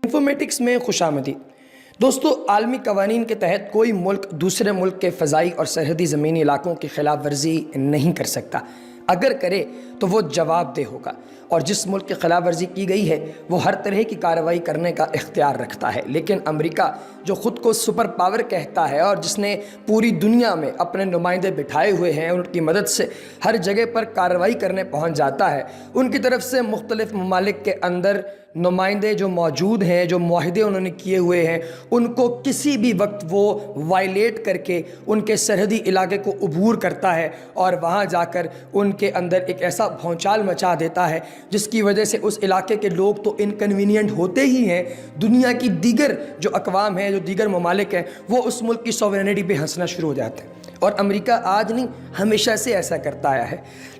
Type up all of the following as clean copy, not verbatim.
Informatics میں خوش آمدید دوستو، عالمی قوانین کے تحت کوئی ملک دوسرے ملک کے فضائی اور سرحدی زمینی علاقوں کی خلاف ورزی نہیں کر سکتا۔ اگر کرے تو وہ جواب دہ ہوگا، اور جس ملک کی خلاف ورزی کی گئی ہے وہ ہر طرح کی کارروائی کرنے کا اختیار رکھتا ہے۔ لیکن امریکہ جو خود کو سپر پاور کہتا ہے اور جس نے پوری دنیا میں اپنے نمائندے بٹھائے ہوئے ہیں، ان کی مدد سے ہر جگہ پر کارروائی کرنے پہنچ جاتا ہے، ان کی طرف سے مختلف ممالک کے اندر نمائندے جو موجود ہیں، جو معاہدے انہوں نے کیے ہوئے ہیں، ان کو کسی بھی وقت وہ وائلیٹ کر کے ان کے سرحدی علاقے کو عبور کرتا ہے اور وہاں جا کر ان کے اندر ایک ایسا بھونچال مچا دیتا ہے جس کی وجہ سے اس علاقے کے لوگ تو انکنوینئنٹ ہوتے ہی ہیں، دنیا کی دیگر جو اقوام ہیں، جو دیگر ممالک ہیں، وہ اس ملک کی سوورینٹی پہ ہنسنا شروع ہو جاتے ہیں۔ اور امریکہ آج نہیں، ہمیشہ سے ایسا کرتا آیا ہے۔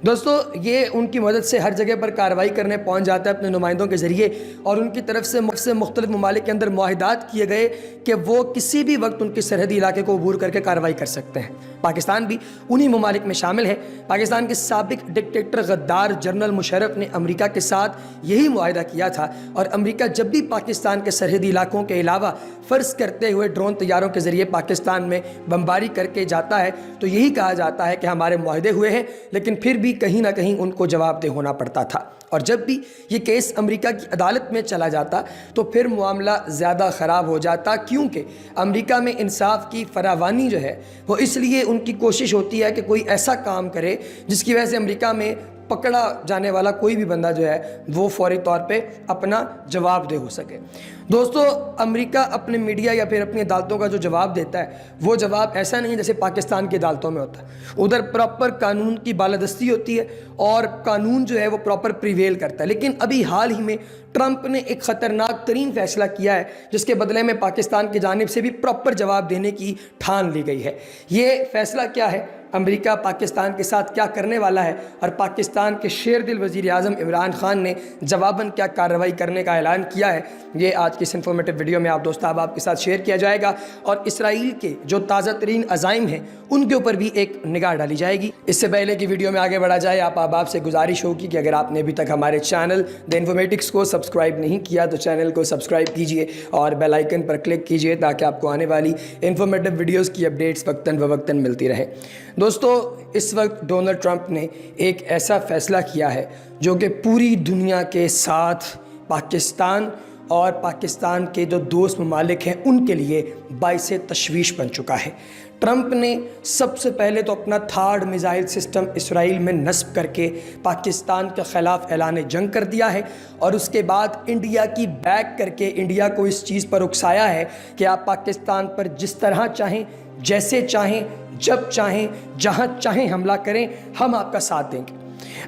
دوستو، یہ ان کی مدد سے ہر جگہ پر کارروائی کرنے پہنچ جاتا ہے اپنے نمائندوں کے ذریعے، اور ان کی طرف سے مختلف ممالک کے اندر معاہدات کیے گئے کہ وہ کسی بھی وقت ان کے سرحدی علاقے کو عبور کر کے کارروائی کر سکتے ہیں۔ پاکستان بھی انہی ممالک میں شامل ہے۔ پاکستان کے سابق ڈکٹیٹر غدار جنرل مشرف نے امریکہ کے ساتھ یہی معاہدہ کیا تھا، اور امریکہ جب بھی پاکستان کے سرحدی علاقوں کے علاوہ فرض کرتے ہوئے ڈرون طیاروں کے ذریعے پاکستان میں بمباری کر کے جاتا ہے تو یہی کہا جاتا ہے کہ ہمارے معاہدے ہوئے ہیں، لیکن پھر بھی کہیں نہ کہیں ان کو جواب دہ ہونا پڑتا تھا۔ اور جب بھی یہ کیس امریکہ کی عدالت میں چلا جاتا تو پھر معاملہ زیادہ خراب ہو جاتا، کیونکہ امریکہ میں انصاف کی فراوانی جو ہے وہ اس لیے ان کی کوشش ہوتی ہے کہ کوئی ایسا کام کرے جس کی وجہ سے امریکہ میں پکڑا جانے والا کوئی بھی بندہ جو ہے وہ فوری طور پہ اپنا جواب دہ ہو سکے۔ دوستو، امریکہ اپنے میڈیا یا پھر اپنی عدالتوں کا جو جواب دیتا ہے وہ جواب ایسا نہیں جیسے پاکستان کی عدالتوں میں ہوتا ہے۔ ادھر پراپر قانون کی بالادستی ہوتی ہے اور قانون جو ہے وہ پراپر پریویل کرتا ہے۔ لیکن ابھی حال ہی میں ٹرمپ نے ایک خطرناک ترین فیصلہ کیا ہے جس کے بدلے میں پاکستان کی جانب سے بھی پراپر جواب دینے کی ٹھان لی گئی ہے۔ یہ فیصلہ کیا ہے؟ امریکہ پاکستان کے ساتھ کیا کرنے والا ہے، اور پاکستان کے شیر دل وزیر اعظم عمران خان نے جواباً کیا کارروائی کرنے کا اعلان کیا ہے، یہ آج کی اس انفارمیٹیو ویڈیو میں آپ کے ساتھ شیئر کیا جائے گا، اور اسرائیل کے جو تازہ ترین عزائم ہیں ان کے اوپر بھی ایک نگاہ ڈالی جائے گی۔ اس سے پہلے کہ ویڈیو میں آگے بڑھا جائے، آپ سے گزارش ہوگی کہ اگر آپ نے ابھی تک ہمارے چینل دی انفارمیٹکس کو سبسکرائب نہیں کیا تو چینل کو سبسکرائب کیجئے اور بیل آئیکن پر کلک کیجئے تاکہ آپ کو آنے والی انفارمیٹیو ویڈیوز کی اپڈیٹس وقتاً فوقتاً ملتی رہے۔ دوستو، اس وقت ڈونلڈ ٹرمپ نے ایک ایسا فیصلہ کیا ہے جو کہ پوری دنیا کے ساتھ پاکستان اور پاکستان کے جو دوست ممالک ہیں ان کے لیے باعث تشویش بن چکا ہے۔ ٹرمپ نے سب سے پہلے تو اپنا تھارڈ میزائل سسٹم اسرائیل میں نصب کر کے پاکستان کے خلاف اعلان جنگ کر دیا ہے، اور اس کے بعد انڈیا کی بیک کر کے انڈیا کو اس چیز پر اکسایا ہے کہ آپ پاکستان پر جس طرح چاہیں، جیسے چاہیں، جب چاہیں، جہاں چاہیں حملہ کریں، ہم آپ کا ساتھ دیں گے۔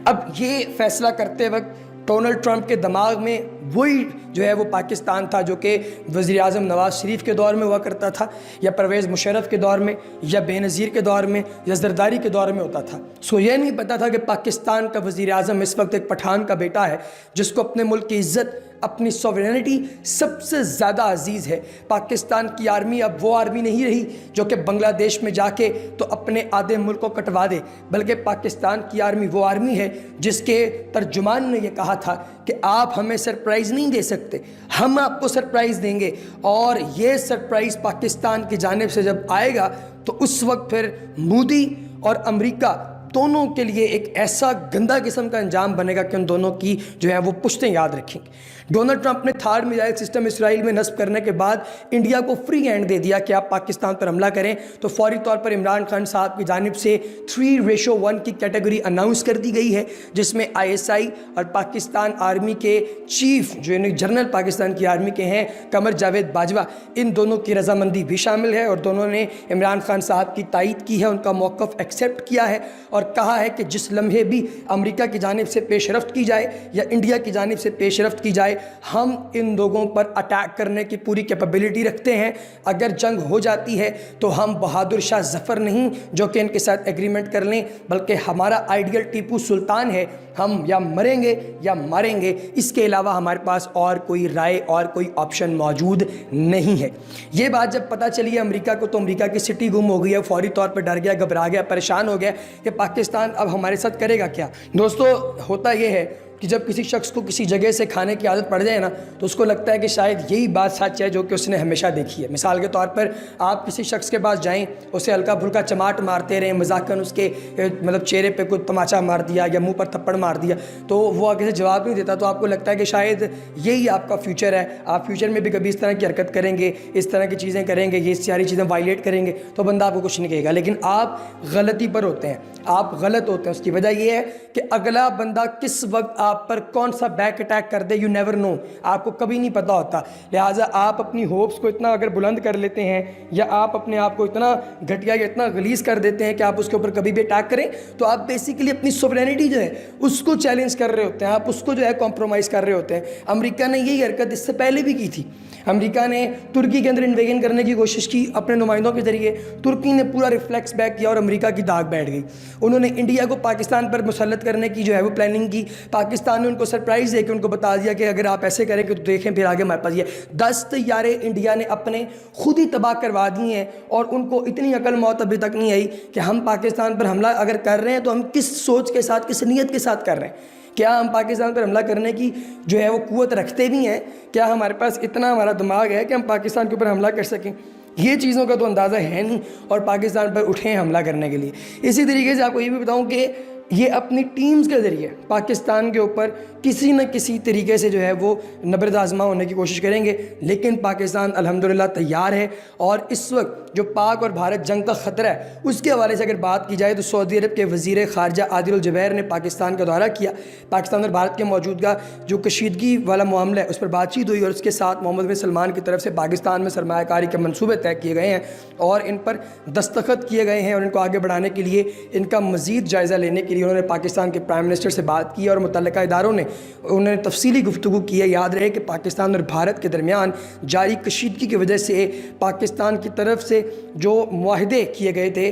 اب یہ فیصلہ کرتے وقت ڈونلڈ ٹرمپ کے دماغ میں وہی جو ہے وہ پاکستان تھا جو کہ وزیر اعظم نواز شریف کے دور میں ہوا کرتا تھا، یا پرویز مشرف کے دور میں، یا بے نظیر کے دور میں، یا زرداری کے دور میں ہوتا تھا۔ یہ نہیں پتا تھا کہ پاکستان کا وزیر اعظم اس وقت ایک پٹھان کا بیٹا ہے جس کو اپنے ملک کی عزت، اپنی سوورینٹی سب سے زیادہ عزیز ہے۔ پاکستان کی آرمی اب وہ آرمی نہیں رہی جو کہ بنگلہ دیش میں جا کے تو اپنے آدھے ملک کو کٹوا دے، بلکہ پاکستان کی آرمی وہ آرمی ہے جس کے ترجمان نے یہ کہا تھا کہ آپ ہمیں سرپرائز نہیں دے سکتے، ہم آپ کو سرپرائز دیں گے، اور یہ سرپرائز پاکستان کی جانب سے جب آئے گا تو اس وقت پھر مودی اور امریکہ دونوں کے لیے ایک ایسا گندا قسم کا انجام بنے گا کہ ان دونوں کی جو ہے وہ پشتیں یاد رکھیں گے۔ ڈونلڈ ٹرمپ نے تھارڈ میزائل سسٹم اسرائیل میں نصب کرنے کے بعد انڈیا کو فری ہینڈ دے دیا کہ آپ پاکستان پر حملہ کریں، تو فوری طور پر عمران خان صاحب کی جانب سے 3:1 کی کیٹیگری اناؤنس کر دی گئی ہے، جس میں ISI اور پاکستان آرمی کے چیف جو جنرل پاکستان کی آرمی کے ہیں قمر جاوید باجوہ، ان دونوں کی رضامندی بھی شامل ہے، اور دونوں نے عمران خان صاحب کی تائید کی ہے، ان کا موقف ایکسیپٹ کیا ہے، اور کہا ہے کہ جس لمحے بھی امریکہ کی جانب سے پیش رفت کی جائے یا انڈیا کی جانب سے پیش رفت کی جائے، ہم ان لوگوں پر اٹیک کرنے کی پوری کیپیبلٹی رکھتے ہیں۔ اگر جنگ ہو جاتی ہے تو ہم بہادر شاہ ظفر نہیں جو کہ ان کے ساتھ ایگریمنٹ کر لیں، بلکہ ہمارا آئیڈیل ٹیپو سلطان ہے، ہم یا مریں گے یا ماریں گے، اس کے علاوہ ہمارے پاس اور کوئی رائے اور کوئی آپشن موجود نہیں ہے۔ یہ بات جب پتہ چلی ہے امریکہ کو تو امریکہ کی سٹی گم ہو گئی ہے، فوری طور پر ڈر گیا، گھبرا گیا، پریشان ہو گیا کہ پاکستان اب ہمارے ساتھ کرے گا کیا۔ دوستو، ہوتا یہ ہے کہ جب کسی شخص کو کسی جگہ سے کھانے کی عادت پڑ جائے نا تو اس کو لگتا ہے کہ شاید یہی بات سچ ہے جو کہ اس نے ہمیشہ دیکھی ہے۔ مثال کے طور پر آپ کسی شخص کے پاس جائیں، اسے ہلکا پھلکا چماٹ مارتے رہیں، مذاقاً اس کے مطلب چہرے پہ کوئی تماچا مار دیا یا منہ پر تھپڑ مار دیا، تو وہ آگے سے جواب نہیں دیتا، تو آپ کو لگتا ہے کہ شاید یہی آپ کا فیوچر ہے، آپ فیوچر میں بھی کبھی اس طرح کی حرکت کریں گے، اس طرح کی چیزیں کریں گے، یہ ساری چیزیں وائلیٹ کریں گے تو بندہ آپ کو کچھ نہیں کہے گا۔ لیکن آپ غلطی پر ہوتے ہیں، آپ غلط ہوتے ہیں۔ اس کی وجہ یہ ہے کہ اگلا بندہ کس وقت آپ پر کون سا بیک اٹیک کر دے، یو نیور نو، آپ کو کبھی نہیں پتہ ہوتا۔ لہٰذا آپ اپنی ہوپس کو اتنا اگر بلند کر لیتے ہیں یا آپ اپنے آپ کو اتنا گھٹیا یا اتنا غلیظ کر دیتے ہیں کہ آپ اس کے اوپر کبھی بھی اٹیک کریں، تو آپ بیسیکلی اپنی سوورینٹی جو ہے اس کو چیلنج کر رہے ہوتے ہیں، آپ اس کو جو ہے کمپرومائز کر رہے ہوتے ہیں۔ امریکہ نے یہی حرکت اس سے پہلے بھی کی تھی۔ امریکہ نے ترکی کے اندر انویژن کرنے کی کوشش کی اپنے نمائندوں کے ذریعے، ترکی نے پورا ریفلیکس بیک کیا اور امریکہ کی داغ بیٹھ گئی۔ انہوں نے انڈیا کو پاکستان پر مسلط کرنے کی جو ہے وہ پلاننگ کی، پاکستان نے ان کو سرپرائز دے کے ان کو بتا دیا کہ اگر آپ ایسے کریں کہ تو دیکھیں پھر آگے ہمارے پاس یہ 10 طیارے انڈیا نے اپنے خود ہی تباہ کروا دیے ہیں، اور ان کو اتنی عقل موت ابھی تک نہیں آئی کہ ہم پاکستان پر حملہ اگر کر رہے ہیں تو ہم کس سوچ کے ساتھ، کس نیت کے ساتھ کر رہے ہیں۔ کیا ہم پاکستان پر حملہ کرنے کی جو ہے وہ قوت رکھتے بھی ہیں؟ کیا ہمارے پاس اتنا ہمارا دماغ ہے کہ ہم پاکستان کے اوپر حملہ کر سکیں؟ یہ چیزوں کا تو اندازہ ہے نہیں، اور پاکستان پر اٹھے ہیں حملہ کرنے کے لیے۔ اسی طریقے سے آپ کو یہ بھی بتاؤں کہ یہ اپنی ٹیمز کے ذریعے پاکستان کے اوپر کسی نہ کسی طریقے سے جو ہے وہ نبرد آزما ہونے کی کوشش کریں گے، لیکن پاکستان الحمدللہ تیار ہے۔ اور اس وقت جو پاک اور بھارت جنگ کا خطرہ ہے اس کے حوالے سے اگر بات کی جائے تو سعودی عرب کے وزیر خارجہ عادل الجبیر نے پاکستان کا دورہ کیا، پاکستان اور بھارت کے موجودہ جو کشیدگی والا معاملہ ہے اس پر بات چیت ہوئی، اور اس کے ساتھ محمد بن سلمان کی طرف سے پاکستان میں سرمایہ کاری کے منصوبے طے کیے گئے ہیں اور ان پر دستخط کیے گئے ہیں، اور ان کو آگے بڑھانے کے لیے ان کا مزید جائزہ لینے کے لیے انہوں نے پاکستان کے پرائم منسٹر سے بات کی، اور متعلقہ اداروں نے انہوں نے تفصیلی گفتگو کی ہے۔ یاد رہے کہ پاکستان اور بھارت کے درمیان جاری کشیدگی کی وجہ سے پاکستان کی طرف سے جو معاہدے کیے گئے تھے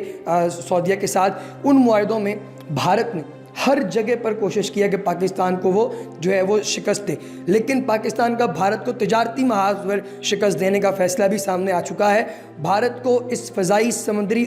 سعودیہ کے ساتھ، ان معاہدوں میں بھارت نے ہر جگہ پر کوشش کیا کہ پاکستان کو وہ جو ہے وہ شکست دے، لیکن پاکستان کا بھارت کو تجارتی محاذ پر شکست دینے کا فیصلہ بھی سامنے آ چکا ہے۔ بھارت کو اس فضائی، سمندری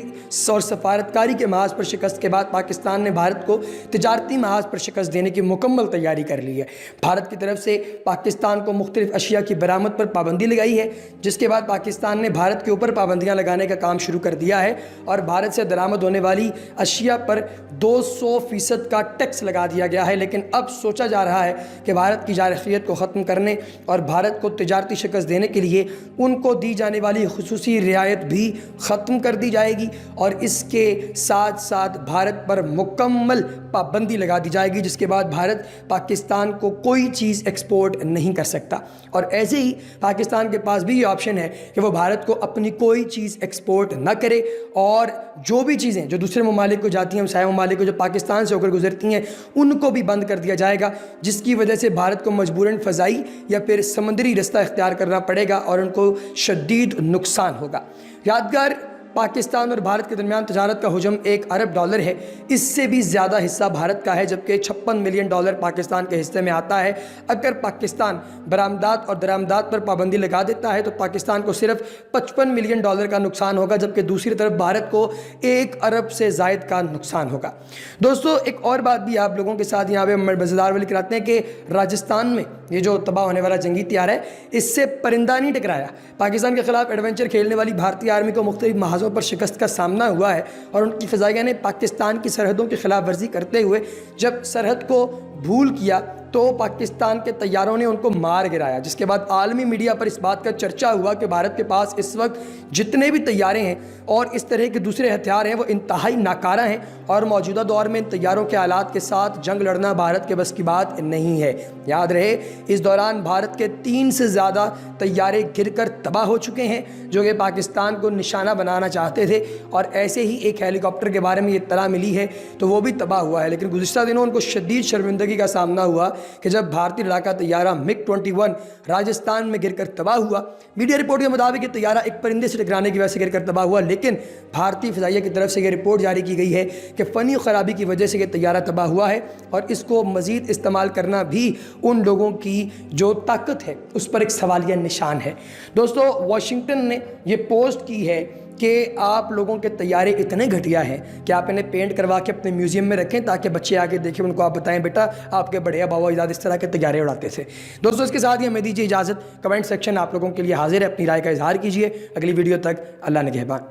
اور سفارتکاری کے محاذ پر شکست کے بعد پاکستان نے بھارت کو تجارتی محاذ پر شکست دینے کی مکمل تیاری کر لی ہے۔ بھارت کی طرف سے پاکستان کو مختلف اشیاء کی برآمد پر پابندی لگائی ہے، جس کے بعد پاکستان نے بھارت کے اوپر پابندیاں لگانے کا کام شروع کر دیا ہے، اور بھارت سے درآمد ہونے والی اشیاء پر 200% کا ٹیکس لگا دیا گیا ہے۔ لیکن اب سوچا جا رہا ہے کہ بھارت کی جارحیت کو ختم کرنے اور بھارت کو تجارتی شکست دینے کے لیے ان کو دی جانے والی خصوصی رعایت بھی ختم کر دی جائے گی، اور اس کے ساتھ ساتھ بھارت پر مکمل پابندی لگا دی جائے گی، جس کے بعد بھارت پاکستان کو کوئی چیز ایکسپورٹ نہیں کر سکتا۔ اور ایسے ہی پاکستان کے پاس بھی یہ آپشن ہے کہ وہ بھارت کو اپنی کوئی چیز ایکسپورٹ نہ کرے، اور جو بھی چیزیں جو دوسرے ممالک کو جاتی ہیں، ہمسایہ ممالک کو جو پاکستان سے ہو کر گزرتی ہیں، ان کو بھی بند کر دیا جائے گا، جس کی وجہ سے بھارت کو مجبوراً فضائی یا پھر سمندری رستہ اختیار کرنا پڑے گا، اور ان کو شدید نقصان ہوگا۔ یادگار پاکستان اور بھارت کے درمیان تجارت کا حجم $1 ارب ہے، اس سے بھی زیادہ حصہ بھارت کا ہے، جبکہ $56 ملین پاکستان کے حصے میں آتا ہے۔ اگر پاکستان برآمدات اور درآمدات پر پابندی لگا دیتا ہے تو پاکستان کو صرف $55 ملین کا نقصان ہوگا، جبکہ دوسری طرف بھارت کو $1 ارب سے زائد کا نقصان ہوگا۔ دوستو، ایک اور بات بھی آپ لوگوں کے ساتھ یہاں پہ مزیدار والی کراتے ہیں کہ راجستھان میں یہ جو تباہ ہونے والا جنگی طیارہ ہے، اس سے پرندہ نہیں ٹکرایا۔ پاکستان کے خلاف ایڈونچر کھیلنے والی بھارتی آرمی کو مختلف محاذوں پر شکست کا سامنا ہوا ہے، اور ان کی فضائیہ نے پاکستان کی سرحدوں کی خلاف ورزی کرتے ہوئے جب سرحد کو بھول کیا تو پاکستان کے طیاروں نے ان کو مار گرایا، جس کے بعد عالمی میڈیا پر اس بات کا چرچا ہوا کہ بھارت کے پاس اس وقت جتنے بھی طیارے ہیں اور اس طرح کے دوسرے ہتھیار ہیں وہ انتہائی ناکارہ ہیں، اور موجودہ دور میں ان طیاروں کے آلات کے ساتھ جنگ لڑنا بھارت کے بس کی بات نہیں ہے۔ یاد رہے، اس دوران بھارت کے 3 سے زیادہ طیارے گر کر تباہ ہو چکے ہیں جو کہ پاکستان کو نشانہ بنانا چاہتے تھے، اور ایسے ہی ایک ہیلی کاپٹر کے بارے میں یہ اطلاع ملی ہے تو وہ بھی تباہ ہوا ہے۔ لیکن گزشتہ دنوں ان کو شدید شرمندگی کا سامنا ہوا کہ جب بھارتی لڑاکا طیارہ MiG-21 راجستھان میں گر کر تباہ ہوا۔ میڈیا رپورٹ کے مطابق یہ طیارہ ایک پرندے سے ٹکرانے کی وجہ سے گر کر تباہ ہوا، لیکن بھارتی فضائیہ کی طرف سے یہ رپورٹ جاری کی گئی ہے کہ فنی خرابی کی وجہ سے یہ طیارہ تباہ ہوا ہے، اور اس کو مزید استعمال کرنا بھی ان لوگوں کی جو طاقت ہے اس پر ایک سوالیہ نشان ہے۔ دوستو، واشنگٹن نے یہ پوسٹ کی ہے کہ آپ لوگوں کے طیارے اتنے گھٹیا ہیں کہ آپ انہیں پینٹ کروا کے اپنے میوزیم میں رکھیں تاکہ بچے آگے دیکھیں، ان کو آپ بتائیں بیٹا آپ کے بڑے ابا و اجداد اس طرح کے طیارے اڑاتے تھے۔ دوستو اس کے ساتھ ہی ہمیں دیجیے اجازت، کمنٹ سیکشن آپ لوگوں کے لیے حاضر ہے، اپنی رائے کا اظہار کیجیے۔ اگلی ویڈیو تک اللہ نگہبان۔